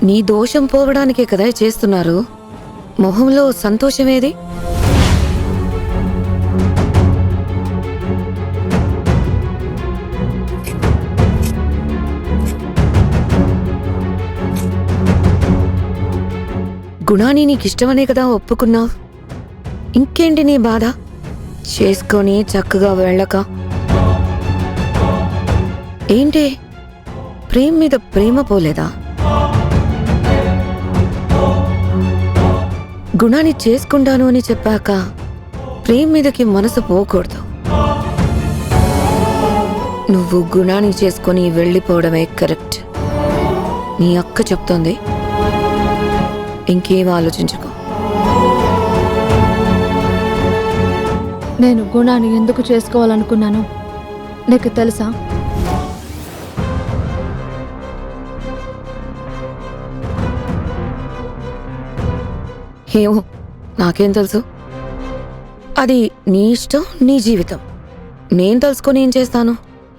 నీ దోషం పోవడానికే కదా చేస్తున్నారు. మొహంలో సంతోషమేది? గుణాన్ని నీకిష్టమనే కదా ఒప్పుకున్నావు. ఇంకేంటి నీ బాధ? చేసుకొని చక్కగా వెళ్ళక ఏంటి, ప్రేమ మీద ప్రేమ పోలేదా? గుణాన్ని చేసుకుంటాను అని చెప్పాక ప్రేమ మీదకి మనసు పోకూడదు. నువ్వు గుణాన్ని చేసుకొని వెళ్ళిపోవడమే కరెక్ట్. నీ అక్క చెప్తోంది, ఇంకేం ఆలోచించుకో. నేను గుణాన్ని ఎందుకు చేసుకోవాలనుకున్నాను నీకు తెలుసా? ఏమో, నాకేం తెలుసు? అది నీ ఇష్టం, నీ జీవితం. నేను తెలుసుకొని ఏం చేస్తాను?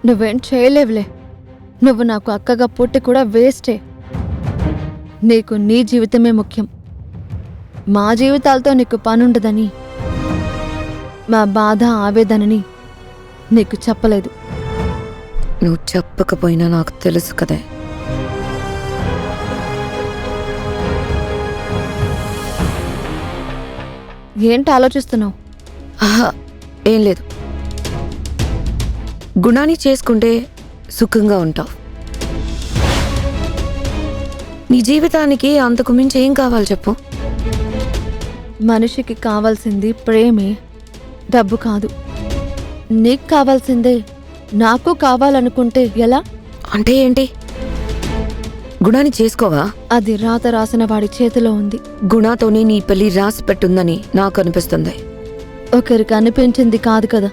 నువ్వేం చేయలేవులే. నువ్వు నాకు అక్కగా పుట్టి కూడా వేస్టే. నీకు నీ జీవితమే ముఖ్యం. మా జీవితాలతో నీకు పనుండదని, మా బాధ ఆవేదనని నీకు చెప్పలేదు. నువ్వు చెప్పకపోయినా నాకు తెలుసు కదే. ఏంటి ఆలోచిస్తున్నావు? ఆహా, ఏం లేదు. గుణాన్ని చేసుకుంటే సుఖంగా ఉంటావు. నీ జీవితానికి అంతకు మించి ఏం కావాలి చెప్పు? మనిషికి కావాల్సింది ప్రేమే, డబ్బు కాదు. నీకు కావాల్సిందే నాకు కావాలనుకుంటే ఎలా? అంటే ఏంటి? గుణాన్ని చేసుకోవా? అది రాత రాసిన వాడి చేతిలో ఉంది. గుణాతోనే నీ పెళ్లి రాసి పెట్టుందని నాకు అనిపిస్తుంది. ఒకరికి అనిపించింది కాదు కదా.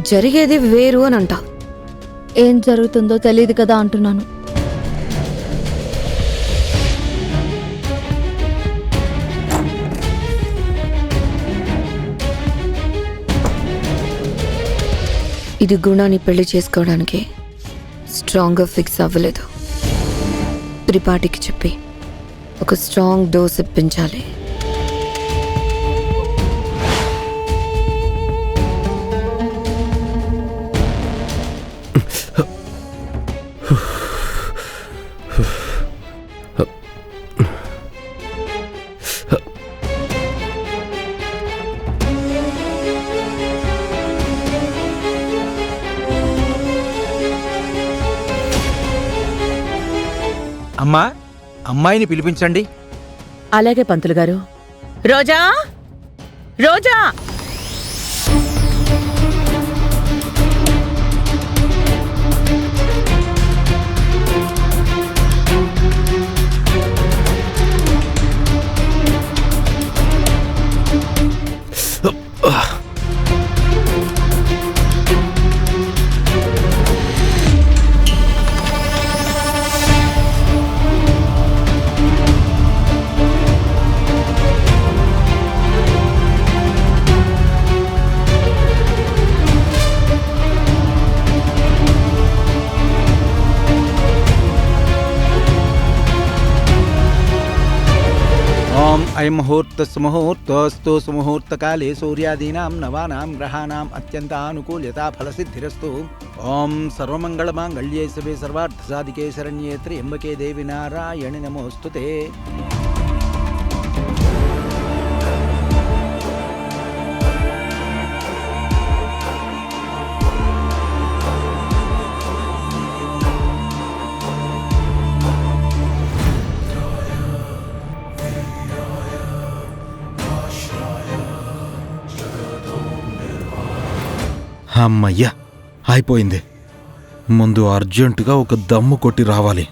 జరిగేది వేరు అని అంటావు. ఏం జరుగుతుందో తెలియదు కదా అంటున్నాను. ఇది గుణాన్ని పెళ్లి చేసుకోవడానికి స్ట్రాంగ్గా ఫిక్స్ అవ్వలేదు. త్రిపాఠికి చెప్పి ఒక స్ట్రాంగ్ డోస్ ఇప్పించాలి. అమ్మా, అమ్మాయిని పిలిపించండి. అలాగే పంతులు గారు. రోజా, రోజా! ఓం ఐం ముహూర్తస్సు ముహూర్తోస్తు సుముహూర్తకాలే సూర్యాదీనాం నవానాం గ్రహాణాం అత్యంతానుకూల్యతా ఫలసిద్ధిరస్తు. ఓం సర్వమంగళమాంగళ్యే శివే సర్వార్థసాధికే శరణ్యే త్ర్యంబకే దేవి నారాయణి నమోస్తుతే. అమ్మయ్యా, అయిపోయింది. ముందు అర్జెంటుగా ఒక దమ్ము కొట్టి రావాలి.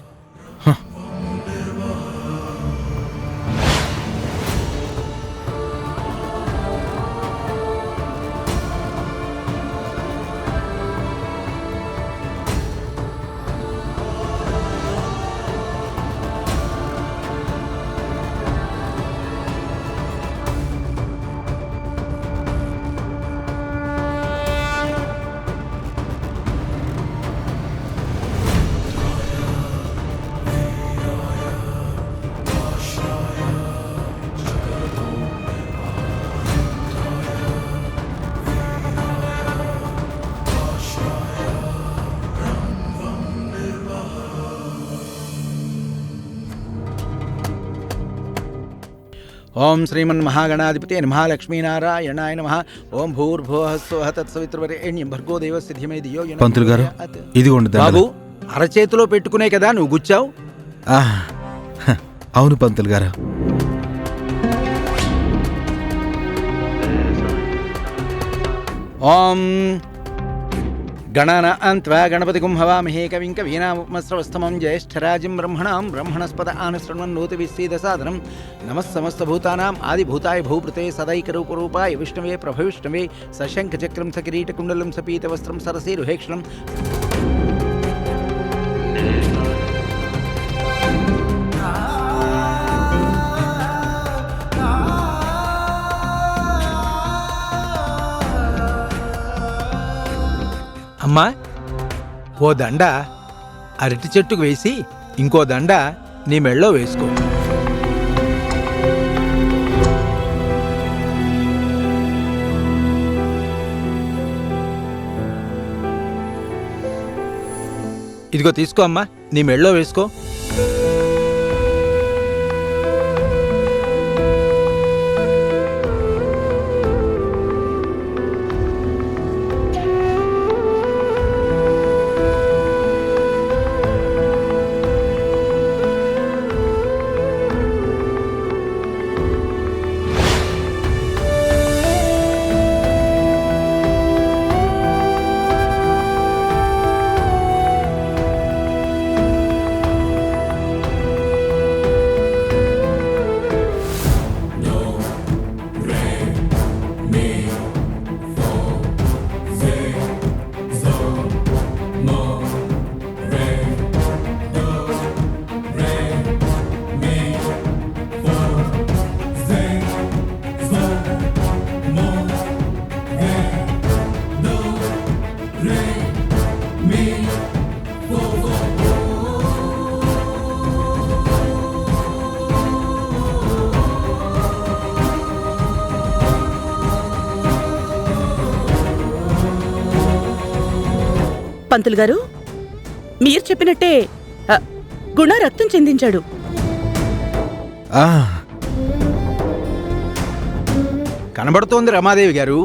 ఓం శ్రీమన్మహాగణాధిపతి నమః లక్ష్మీనారాయణాయ నమః. ఓం భూర్భువః స్వః తత్సవితుర్వరేణ్యం భర్గో దేవస్య ధీమహి ధియో యో నః పంతులు గారు ప్రచోదయాత్. ఇదిగోండి బాబు, దండలు. అరచేతిలో పెట్టుకునే కదా నువ్వు గుచ్చావు. ఆ, హ, అవును పంతులు గారు. ఓం గణానాన్త్వా గణపతిగుం హవామహే కవిం కవీనాముపమస్రవస్తమం జ్యేష్ఠరాజం బ్రహ్మణస్పద ఆనశృణ్వన్నోతి విశ్వేదసాదనం. నమః సమస్తభూతానాం ఆదిభూతాయ భూపృతే సదైకరూపరూపాయ విష్ణవే ప్రభవిష్ణవే సశంఖచక్రం సకిరీటకుండలం సపీతవస్త్రం సరసీరుహేక్షణం. అమ్మా, ఓ దండ అరటి చెట్టుకు వేసి ఇంకో దండ నీ మెళ్ళో వేసుకో. ఇదిగో తీసుకో అమ్మా, నీ మెళ్ళో వేసుకో. పంతులు గారు, మీరు చెప్పినట్టే గుణ రక్తం చెందించాడు. ఆ, కనబడుతోంది రమాదేవి గారు.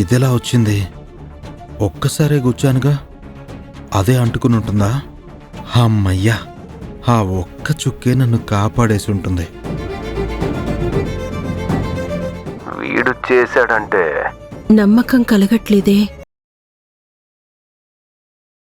ఇదెలా వచ్చింది? ఒక్కసారే గుచ్చానుగా, అదే అంటుకుని ఉంటుందా? అమ్మయ్యా, ఆ ఒక్క చుక్కే నన్ను కాపాడేసి ఉంటుంది. వీడు చేశాడంటే నమ్మకం కలగట్లేదే.